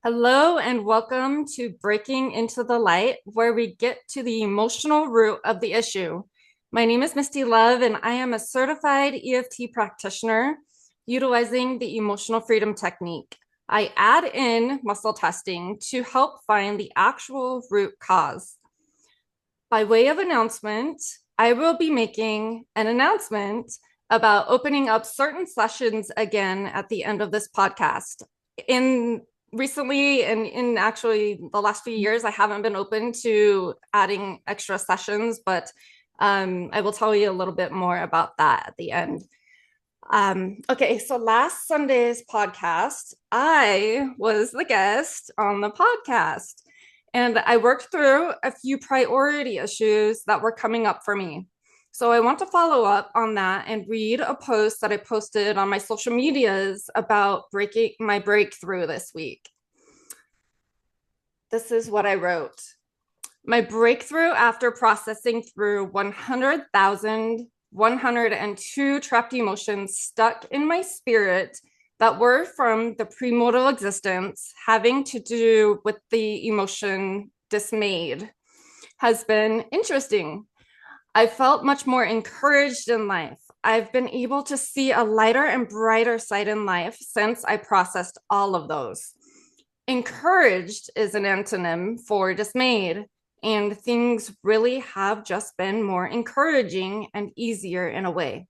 Hello and welcome to Breaking into the Light, where we get to the emotional root of the issue. My name is Misti Love, and I am a certified EFT practitioner utilizing the emotional freedom technique. I add in muscle testing to help find the actual root cause. By way of announcement, I will be making an announcement about opening up certain sessions again at the end of this podcast. In recently and in actually the last few years, I haven't been open to adding extra sessions, but I will tell you a little bit more about that at the end. Okay, so last Sunday's podcast, I was the guest on the podcast, and I worked through a few priority issues that were coming up for me. So I want to follow up on that and read a post that I posted on my social medias about breaking my breakthrough this week. This is what I wrote. My breakthrough after processing through 100,102 trapped emotions stuck in my spirit that were from the premortal existence, having to do with the emotion dismayed, has been interesting. I felt much more encouraged in life. I've been able to see a lighter and brighter side in life since I processed all of those. Encouraged is an antonym for dismayed, and things really have just been more encouraging and easier in a way.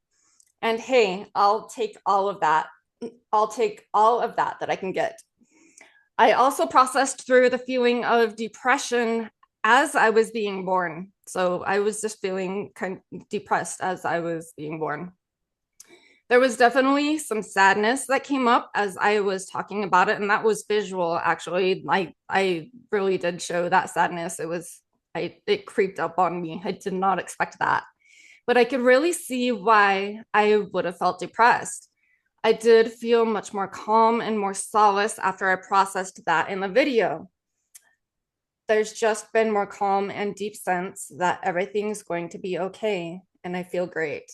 And hey, I'll take all of that. I'll take all of that I can get. I also processed through the feeling of depression as I was being born. So I was just feeling kind of depressed as I was being born. There was definitely some sadness that came up as I was talking about it, and that was visual. Actually, I really did show that sadness. It creeped up on me. I did not expect that, but I could really see why I would have felt depressed. I did feel much more calm and more solace after I processed that in the video. There's just been more calm and deep sense that everything's going to be okay, and I feel great.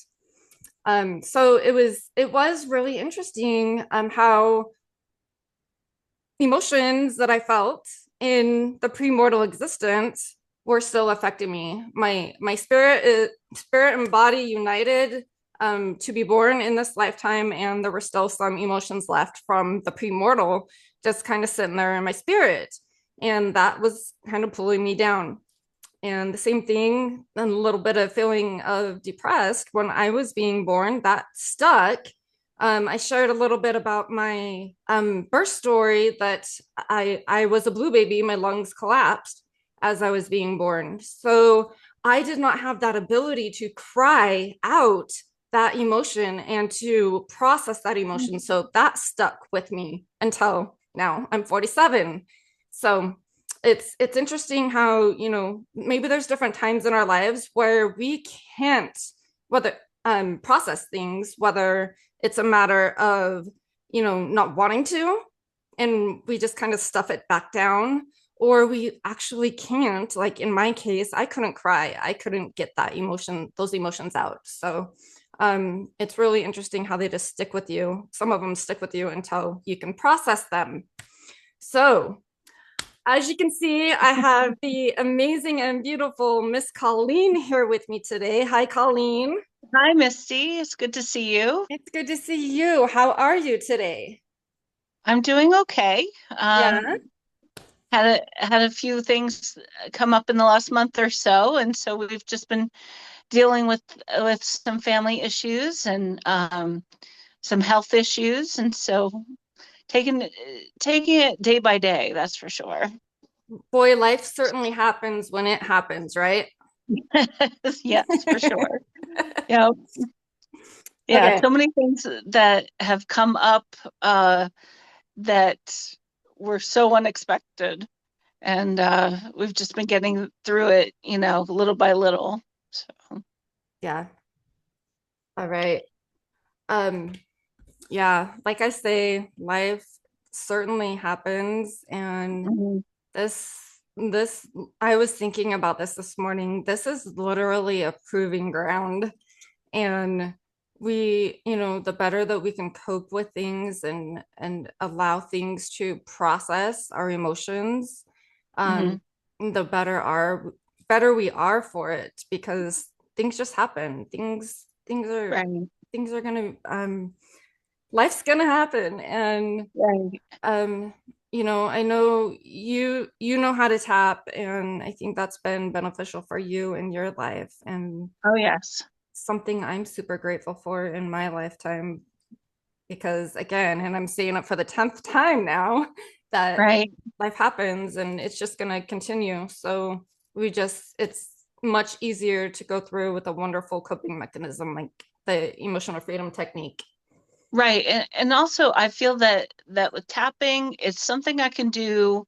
So it was really interesting how emotions that I felt in the premortal existence were still affecting me. My spirit and body united to be born in this lifetime, and there were still some emotions left from the premortal just kind of sitting there in my spirit, and that was kind of pulling me down. And the same thing, and a little bit of feeling of depressed when I was being born, that stuck. I shared a little bit about my birth story that I was a blue baby, my lungs collapsed as I was being born. So I did not have that ability to cry out that emotion and to process that emotion. So that stuck with me until now. I'm 47. So it's interesting how, maybe there's different times in our lives where we can't whether process things, whether it's a matter of not wanting to, and we just kind of stuff it back down, or we actually can't. Like in my case, I couldn't cry. I couldn't get those emotions out. So it's really interesting how they just stick with you. Some of them stick with you until you can process them. So as you can see, I have the amazing and beautiful Miss Colleen here with me today. Hi, Colleen. Hi, Misty. It's good to see you. It's good to see you. How are you today? I'm doing okay. Yeah. Had a few things come up in the last month or so, and so we've just been dealing with some family issues and some health issues, and so taking it day by day, that's for sure. Boy, life certainly happens when it happens, right? Yes, for sure. Yeah, yeah. Okay. So many things that have come up that were so unexpected. And we've just been getting through it, little by little. So, Yeah. All right. Um, yeah, like I say, life certainly happens, and mhm. this this I was thinking about this morning. This is literally a proving ground. And the better that we can cope with things and allow things to process our emotions, Hmm. um, the better we are for it, because things just happen. Right. Things are gonna life's gonna happen. And Right. um I know you know how to tap, and I think that's been beneficial for you in your life, and Oh, yes. something I'm super grateful for in my lifetime, because again, and I'm saying it for the 10th time now, that Right. life happens and it's just going to continue. So it's much easier to go through with a wonderful coping mechanism like the emotional freedom technique. Right. And also I feel that with tapping, it's something I can do,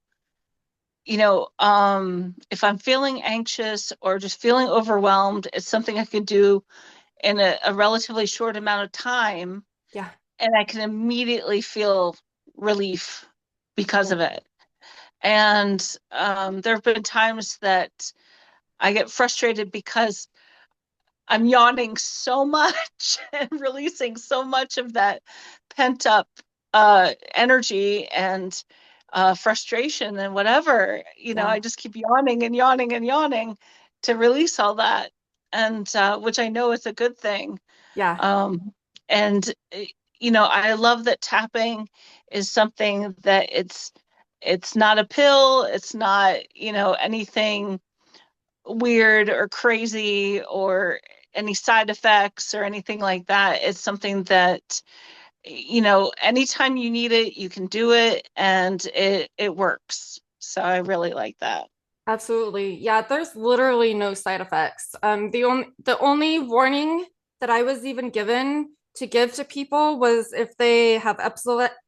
if I'm feeling anxious or just feeling overwhelmed, it's something I can do in a relatively short amount of time, Yeah. and I can immediately feel relief because Yeah. of it. And there have been times that I get frustrated because I'm yawning so much and releasing so much of that pent up energy and frustration and whatever. Yeah. I just keep yawning and yawning and yawning to release all that, and which I know is a good thing. Yeah. Um, and I love that tapping is something that it's not a pill, it's not, anything weird or crazy or any side effects or anything like that. It's something that, anytime you need it, you can do it, and it works. So I really like that. Absolutely. Yeah, there's literally no side effects. The only warning that I was even given to give to people was if they have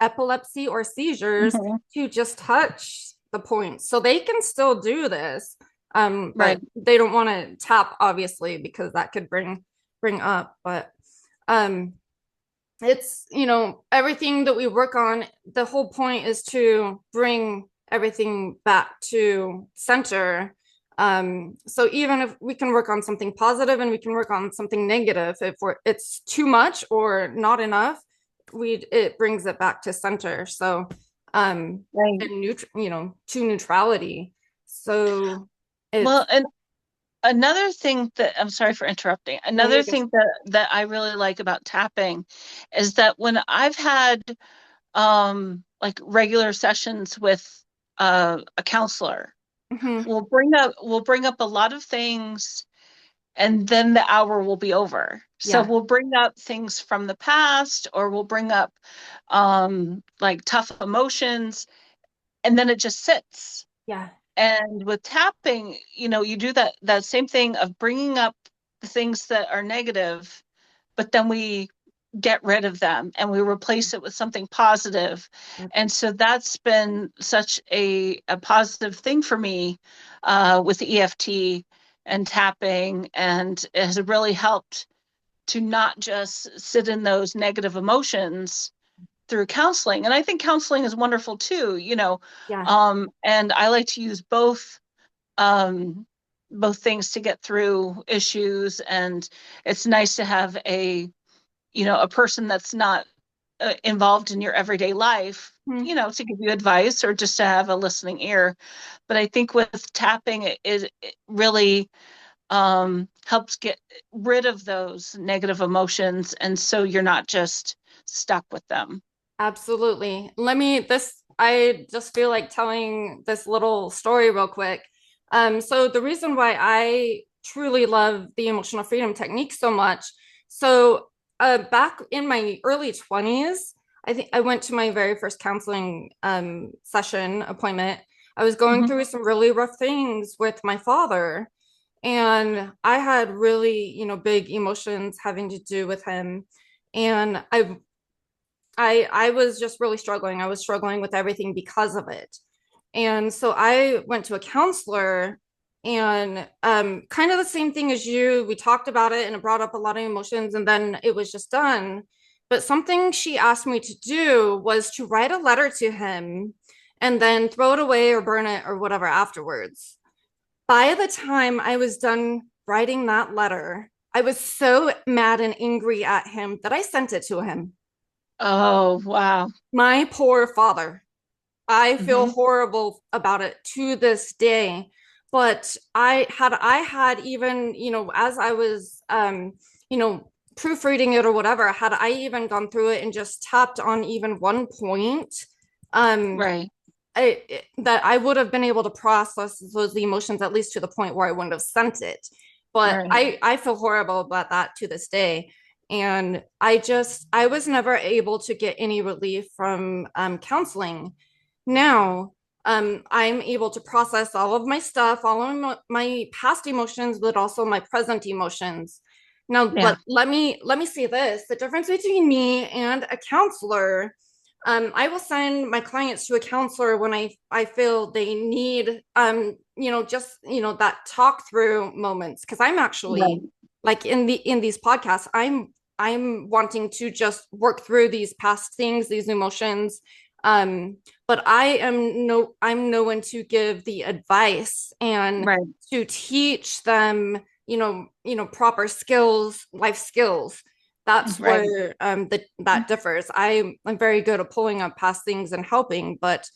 epilepsy or seizures, Mhm. to just touch the points. So they can still do this. Right. But they don't want to tap, obviously, because that could bring up. But um it's everything that we work on, the whole point is to bring everything back to center. So even if we can work on something positive and we can work on something negative, if it's too much or not enough, it brings it back to center. So Right. and to neutrality. So it's Well, and another thing that I'm sorry for interrupting. no, Another you're good. thing that I really like about tapping is that when I've had like regular sessions with a counselor, Hmm. we'll bring up a lot of things, and then the hour will be over. So Yeah. we'll bring up things from the past, or we'll bring up like tough emotions, and then it just sits. Yeah. And with tapping, you do that same thing of bringing up the things that are negative, but then we get rid of them and we replace it with something positive. And so that's been such a positive thing for me with EFT and tapping, and it has really helped to not just sit in those negative emotions through counseling. And I think counseling is wonderful too, Yeah. and I like to use um, both things to get through issues. And it's nice to have a person that's not involved in your everyday life, Hmm. to give you advice or just to have a listening ear. But I think with tapping, it really helps get rid of those negative emotions. And so you're not just stuck with them. Absolutely. I just feel like telling this little story real quick. So the reason why I truly love the emotional freedom technique so much. So back in my early 20s, I think I went to my very first counseling session appointment. I was going Mhm. through some really rough things with my father, and I had really, big emotions having to do with him. And I was just really struggling. I was struggling with everything because of it. And so I went to a counselor, and kind of the same thing as you. We talked about it and it brought up a lot of emotions, and then it was just done. But something she asked me to do was to write a letter to him and then throw it away or burn it or whatever afterwards. By the time I was done writing that letter, I was so mad and angry at him that I sent it to him. Oh, wow. My poor father. I feel Hmm. horrible about it to this day. But I had even, as I was proofreading it or whatever, had I even gone through it and just tapped on even one point, um, Right, that I would have been able to process those emotions at least to the point where I wouldn't have sent it. But right, I feel horrible about that to this day. And I was never able to get any relief from counseling. Now, I'm able to process all of my stuff, all of my past emotions, but also my present emotions. Now, yeah, let me say this: the difference between me and a counselor. I will send my clients to a counselor when I feel they need just that talk through moments, because I'm actually right, like in these podcasts, I'm wanting to just work through these past things, these emotions. But I'm no one to give the advice and right. to teach them, proper skills, life skills. That's Right, where that differs. I'm very good at pulling up past things and helping, but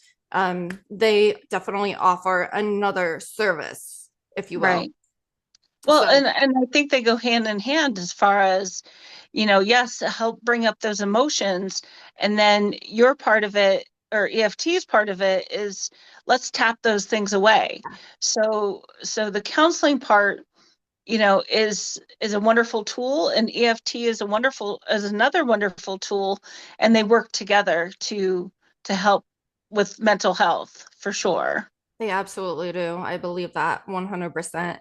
they definitely offer another service, if you will. right. Well, So and I think they go hand in hand as far as, yes, help bring up those emotions. And then your part of it, or EFT's part of it, is let's tap those things away. So the counseling part, is a wonderful tool, and EFT is another wonderful tool, and they work together to help with mental health for sure. they absolutely do. I believe that 100%.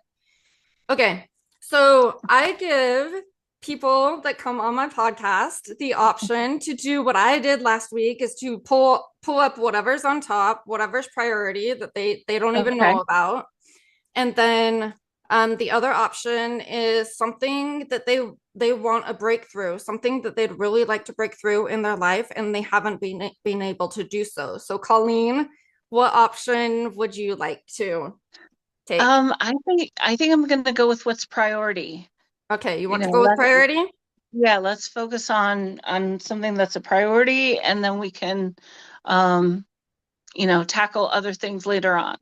Okay. So I give people that come on my podcast the option to do what I did last week, is to pull up whatever's on top, whatever's priority that they don't even Okay. know about. And then the other option is something that they want a breakthrough, something that they'd really like to break through in their life, and they haven't been able to do so. So, Colleen, what option would you like to take? I think I'm gonna go with what's priority. Okay, you You want to know, go with let priority? Yeah, let's focus on something that's a priority, and then we can, um, tackle other things later on.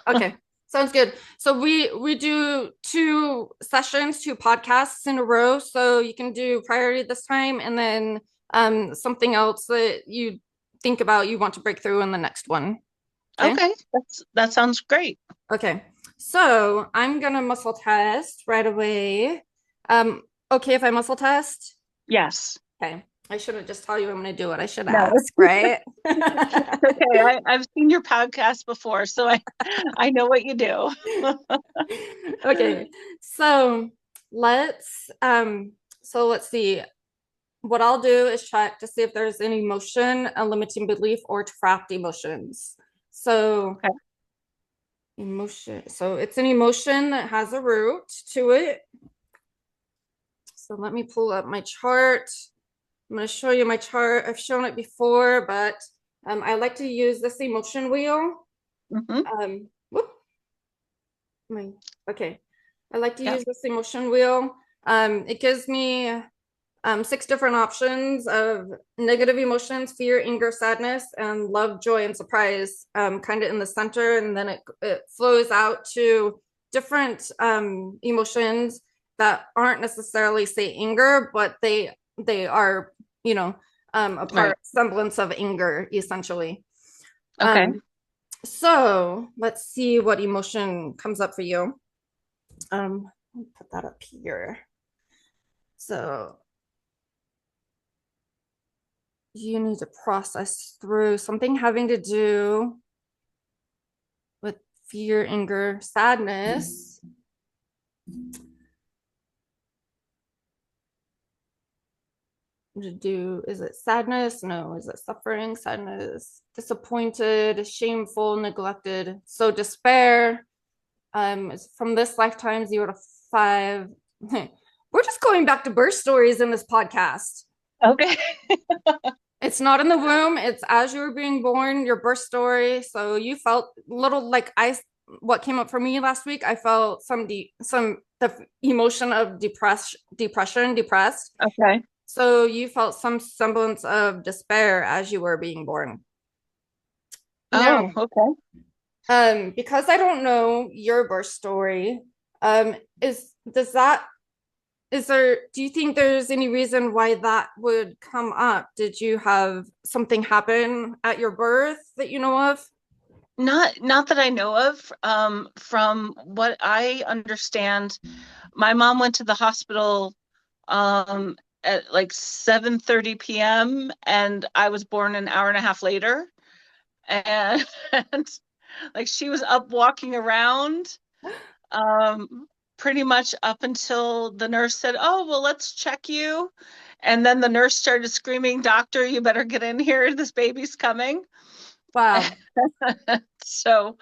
Okay, sounds good. So we do two sessions, two podcasts in a row. So you can do priority this time, and then something else that you think about you want to break through in the next one. Okay. Okay, that sounds great. Okay. So I'm gonna muscle test right away. Okay, if I muscle test. Yes. Okay. I shouldn't just tell you I'm gonna do it. I should No, ask, right? it's okay. I've seen your podcast before, so I know what you do. Okay. So let's see. What I'll do is check to see if there's any emotion, a limiting belief, or trapped emotions. So Okay. emotion. So it's an emotion that has a root to it. So let me pull up my chart. I'm going to show you my chart. I've shown it before, but I like to use this emotion wheel. Hmm. Whoop, okay. I like to Yeah. use this emotion wheel. It gives me six different options of negative emotions: fear, anger, sadness, and love, joy, and surprise, kind of in the center. And then it flows out to different emotions that aren't necessarily, say, anger, but they are, you know, a Right. part semblance of anger, essentially. Okay. So let's see what emotion comes up for you. Let me put that up here. So you need to process through something having to do with fear, anger, sadness. To do, is it sadness? No. Is it suffering? Sadness, disappointed, shameful, neglected. So despair, is from this lifetime, 0 to 5. We're just going back to birth stories in this podcast. Okay. It's not in the womb. It's as you were being born, your birth story. So you felt little like what came up for me last week. I felt the emotion of depressed. Okay. So you felt some semblance of despair as you were being born. Now, Oh, okay. because I don't know your birth story, is does that is there do you think there's any reason why that would come up? Did you have something happen at your birth that you know of? Not that I know of. From what I understand, my mom went to the hospital um at like 7:30 p.m. and I was born an hour and a half later. And, and like she was up walking around pretty much up until the nurse said, "Oh, well, let's check you." And then the nurse started screaming, "Doctor, you better get in here. This baby's coming." Wow. So,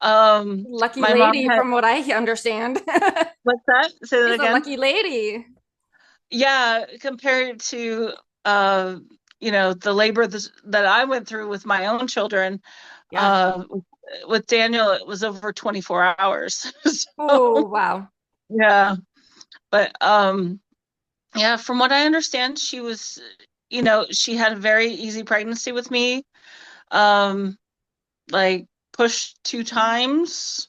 Lucky my mom lady, had, from what I understand. what's that? Say that She's a again. lucky lady. Yeah, compared to, uh, the labor that I went through with my own children, Yeah. with Daniel, it was over 24 hours. Oh, So, wow. yeah, but, yeah, from what I understand, she was, she had a very easy pregnancy with me. Um, like pushed 2 times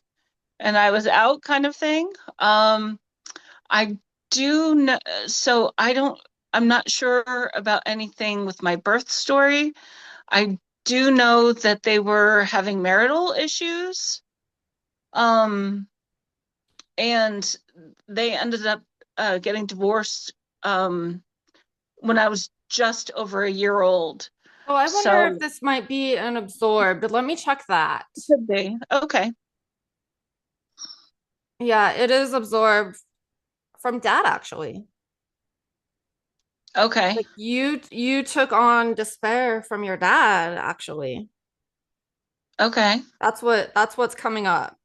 and I was out kind of thing. I do know, so I'm not sure about anything with my birth story. I do know that they were having marital issues. Um, and they ended up getting divorced when I was just over a year old. Oh, I wonder if So this might be an absorbed. Let me check that. could be. Okay. Yeah, it is absorbed from dad, actually. Okay. Like you took on despair from your dad, actually. Okay. That's what's coming up.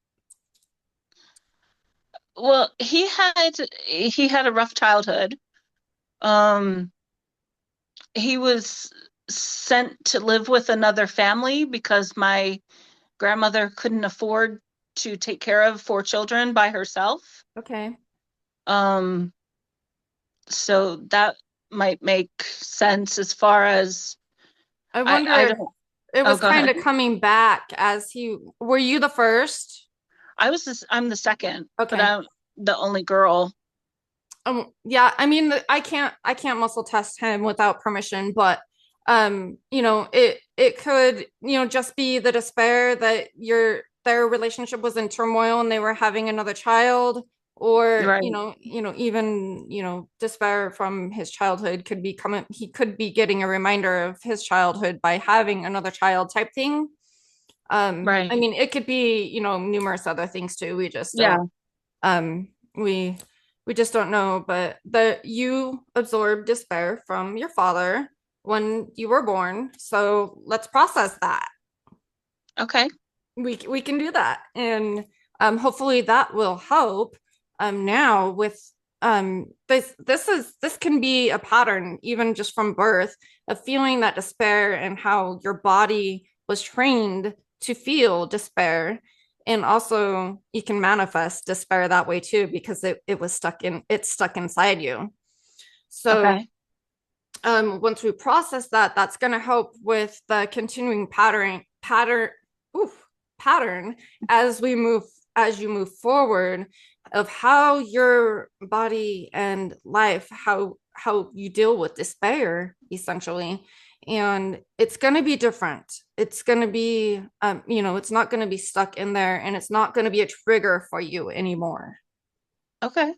Well, he had a rough childhood. Um, he was sent to live with another family because my grandmother couldn't afford to take care of 4 children by herself. Okay. Um, so that might make sense as far as I I wonder if don't. it Oh, was go kind ahead. of coming back as were you the first? I'm the second, but Okay. I'm the only girl. Yeah, I mean, I can't muscle test him without permission, but it could, just be the despair that their relationship was in turmoil and they were having another child, or Right. even, despair from his childhood could be coming. He could be getting a reminder of his childhood by having another child type thing. I Right. mean, it could be, numerous other things too. We just don't Yeah. um, we just don't know, but that you absorbed despair from your father when you were born. So let's process that. Okay. We can do that, and hopefully that will help. Now with this can be a pattern even just from birth of feeling that despair and how your body was trained to feel despair, and also you can manifest despair that way too because it's stuck inside you. So Okay. once we process that, that's going to help with the continuing oof, pattern as you move forward of how your body and life, how you deal with despair essentially. And it's going to be different. It's going to be it's not going to be stuck in there, and it's not going to be a trigger for you anymore. Okay.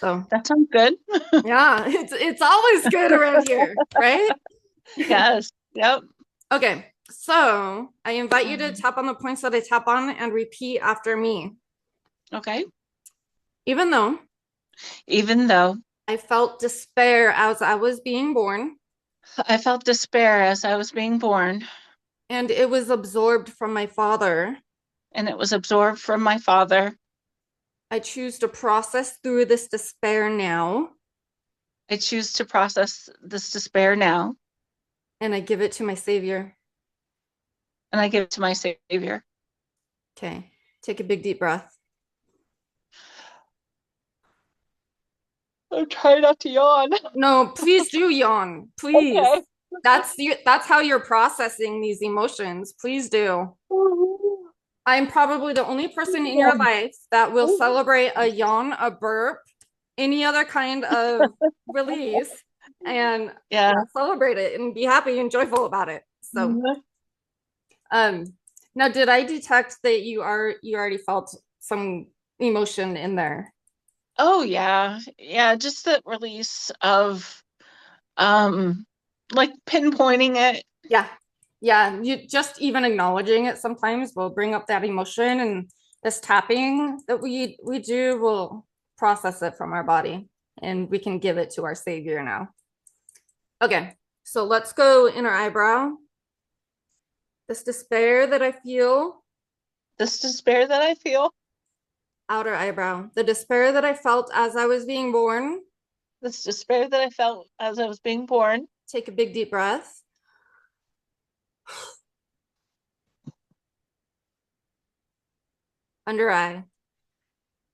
So That sounds good. yeah, it's always good around here, right? Yes. Yep. Okay, so I invite you to tap on the points that I tap on and repeat after me. Okay. Even though Even though I felt despair as I was being born, I felt despair as I was being born, and it was absorbed from my father, and it was absorbed from my father, I choose to process through this despair now, I choose to process this despair now, and I give it to my savior. and I give it to my Savior. Okay. Take a big deep breath. I'm trying not to yawn. No, please do yawn. Please. Okay. That's how you're processing these emotions. Please do. I'm probably the only person in your life that will celebrate a yawn, a burp, any other kind of release, and Yeah. yeah, celebrate it and be happy and joyful about it. So, um, now did I detect that you already felt some emotion in there? Oh yeah. Yeah, just that release of um like pinpointing it. Yeah. Yeah. You just even acknowledging it sometimes will bring up that emotion, and this tapping that we do will process it from our body and we can give it to our savior now. Okay. So let's go inner eyebrow. This despair that I feel, This despair that I feel. outer eyebrow. The despair that I felt as I was being born. This despair that I felt as I was being born. Take a big deep breath. Under eye.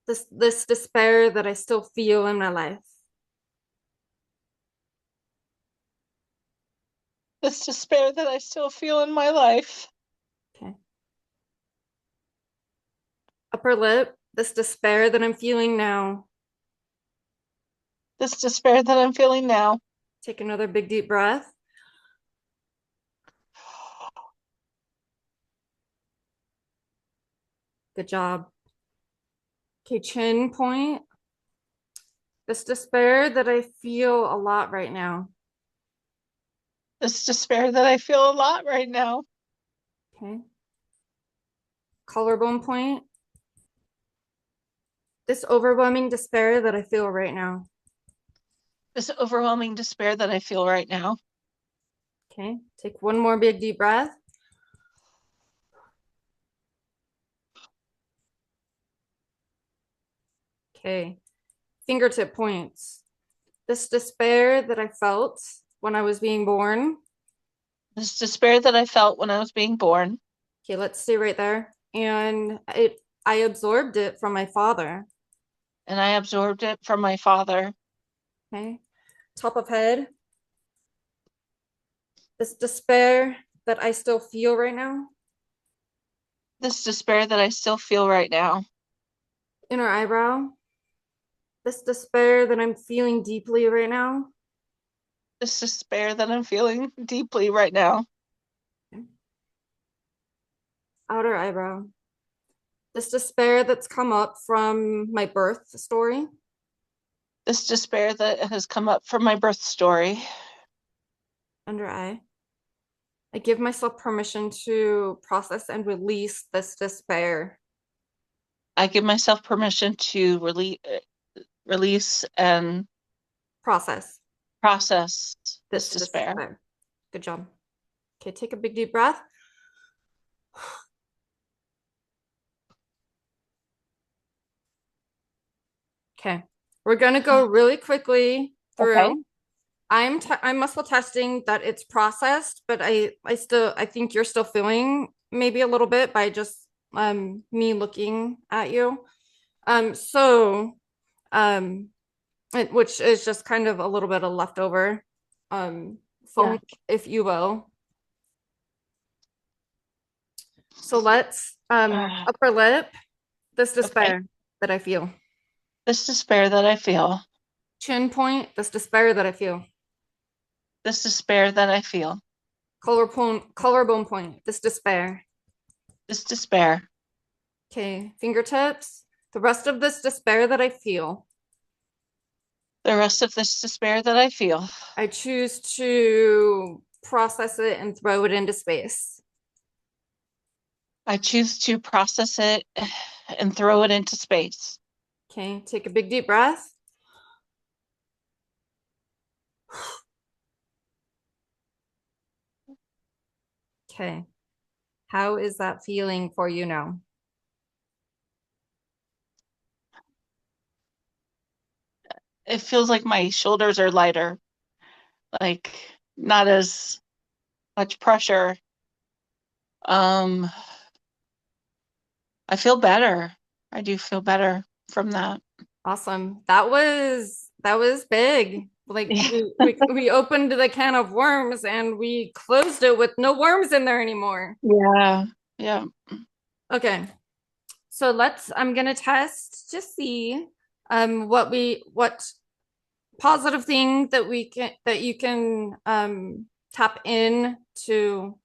This despair that I still feel in my life. This despair that I still feel in my life. Okay. Upper lip. This despair that I'm feeling now. This despair that I'm feeling now. Take another big deep breath. Good job. Okay, chin point. This despair that I feel a lot right now. This despair that I feel a lot right now. Okay. Collarbone point. This overwhelming despair that I feel right now. This overwhelming despair that I feel right now. Okay. Take one more big deep breath. Okay. Fingertip points. This despair that I felt when I was being born. This despair that I felt when I was being born. Okay, let's stay right there. And I absorbed it from my father. And I absorbed it from my father. Okay. Top of head. This despair that I still feel right now. This despair that I still feel right now. Inner eyebrow. This despair that I'm feeling deeply right now. This despair that I'm feeling deeply right now. Okay. Outer eyebrow. This despair that's come up from my birth story. This despair that has come up from my birth story. Under eye. I give myself permission to process and release this despair. I give myself permission to release and Process process this this despair. despair. Good job. Okay, take a big deep breath. Okay, we're gonna go really quickly Okay. through. I'm muscle testing that it's processed, but I think you're still feeling maybe a little bit by just me looking at you. So um which is just kind of a little bit of leftover Yeah. funk, if you will. So let's upper lip, this Okay. despair that I feel. This despair that I feel. Chin point, this despair that I feel. This despair that I feel. Collarbone point, this despair. This despair. Okay, fingertips, the rest of this despair that I feel. The rest of this despair that I feel. I choose to process it and throw it into space. I choose to process it and throw it into space. Okay, take a big deep breath. Okay, how is that feeling for you now? It feels like my shoulders are lighter, like not as much pressure. Um, I feel better. I do feel better from that. Awesome. That was big. Like Yeah. we opened the can of worms and we closed it with no worms in there anymore. Yeah. Yeah. Okay. So I'm gonna test to see what positive thing that you can tap in to.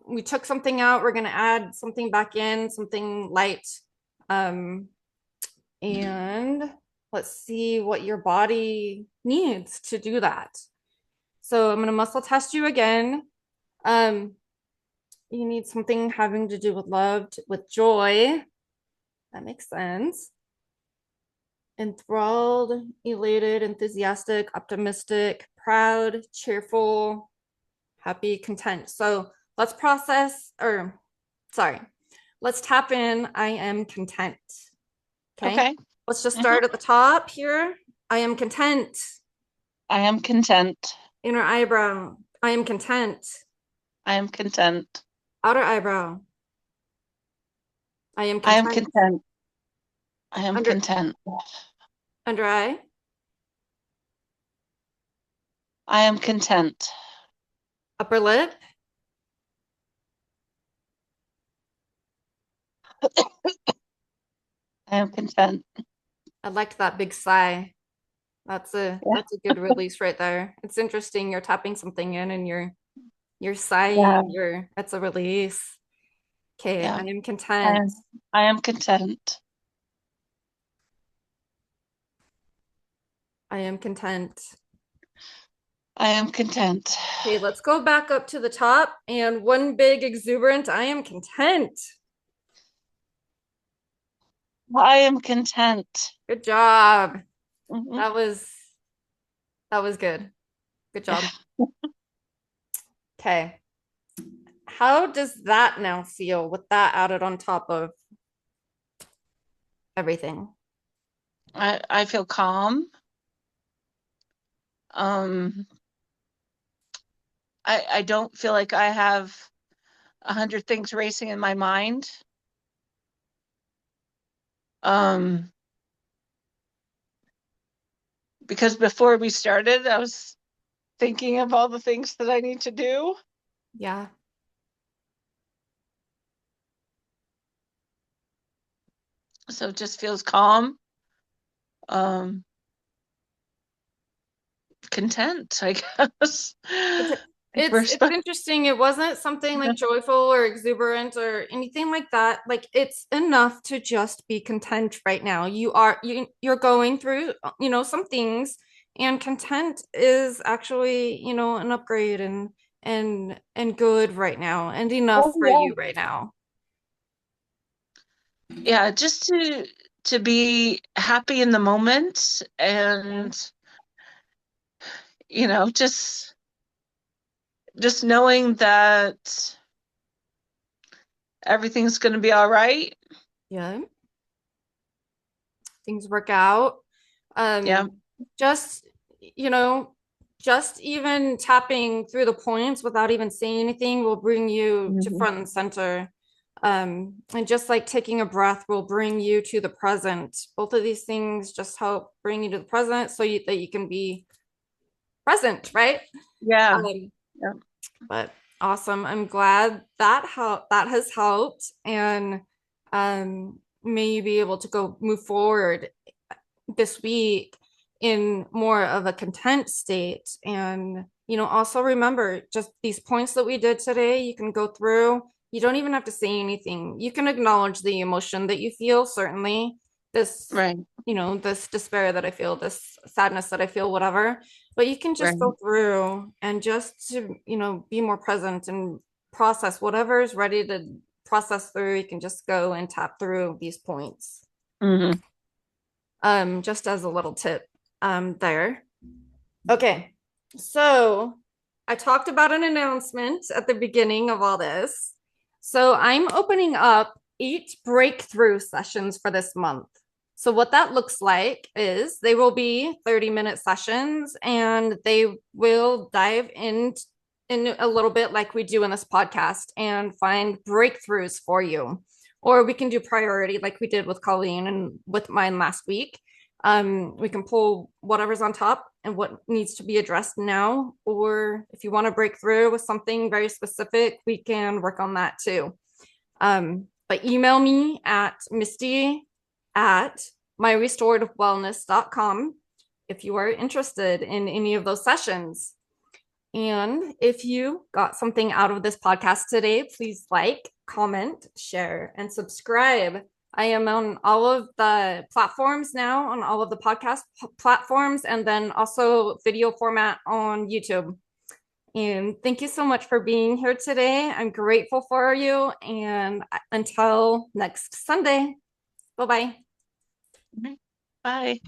We took something out, we're gonna add something back in, something light. Um and let's see what your body needs to do that. So I'm going to muscle test you again. Um, you need something having to do with love, with joy. That makes sense. Enthralled, elated, enthusiastic, optimistic, proud, cheerful, happy, content. So let's process, or sorry, let's tap in. I am content. Okay. Okay. Let's just Mhm. start at the top here. I am content. I am content. Inner eyebrow. I am content. I am content. Outer eyebrow. I am I am content. content. I am Under content. under eye. I am content. Upper lip. I am content. I liked that big sigh. Yeah. That's a good release right there. It's interesting. You're tapping something in and you're Yeah. sighing. That's a release. Okay, I Yeah. am I content. am I am content. I am content. I am content. Okay, let's go back up to the top and one big exuberant. I am content. I am content. Good job. Mhm. That was that was good. Good job. Okay. How does that now feel with that added on top of everything? I feel calm. Um, I don't feel like I have 100 things racing in my mind. Um, because before we started, I was thinking of all the things that I need to do. Yeah. So it just feels calm, um, content, I guess. It's We're it's supposed interesting. It wasn't something like to, joyful or exuberant or anything like that. Like it's enough to just be content right now. You're going through, some things, and content is actually, an upgrade and good right now and enough for oh you right now. yeah, just to be happy in the moment Okay. and just knowing that everything's going to be all right. Yeah. Things work out. Yeah. Um, just, you know, just even tapping through the points without even saying anything will bring you to Mhm. front and center. And just like taking a breath will bring you to the present. Both of these things just help bring you to the present so that you can be present, right? Yeah. Um, Yeah. but awesome. I'm glad that has helped, and may you be able to go move forward this week in more of a content state. And also remember, just these points that we did today, you can go through. You don't even have to say anything. You can acknowledge the emotion that you feel, certainly this Right. this despair that I feel, this sadness that I feel, whatever. But you can just Right. go through and just to be more present and process whatever is ready to process through. You can just go and tap through these points. Hmm. Just as a little tip there. Okay, so I talked about an announcement at the beginning of all this. So I'm opening up 8 breakthrough sessions for this month. So what that looks like is they will be 30-minute sessions, and they will dive in a little bit like we do in this podcast and find breakthroughs for you. or we can do priority like we did with Colleen and with mine last week. We can pull whatever's on top and what needs to be addressed now, or if you want to break through with something very specific, we can work on that too. But email me at Misti at myrestorativewellness.com if you are interested in any of those sessions. And if you got something out of this podcast today, please like, comment, share, and subscribe. I am on all of the platforms now, on all of the podcast platforms, and then also video format on YouTube. And thank you so much for being here today. I'm grateful for you. And until next Sunday, bye-bye. Bye.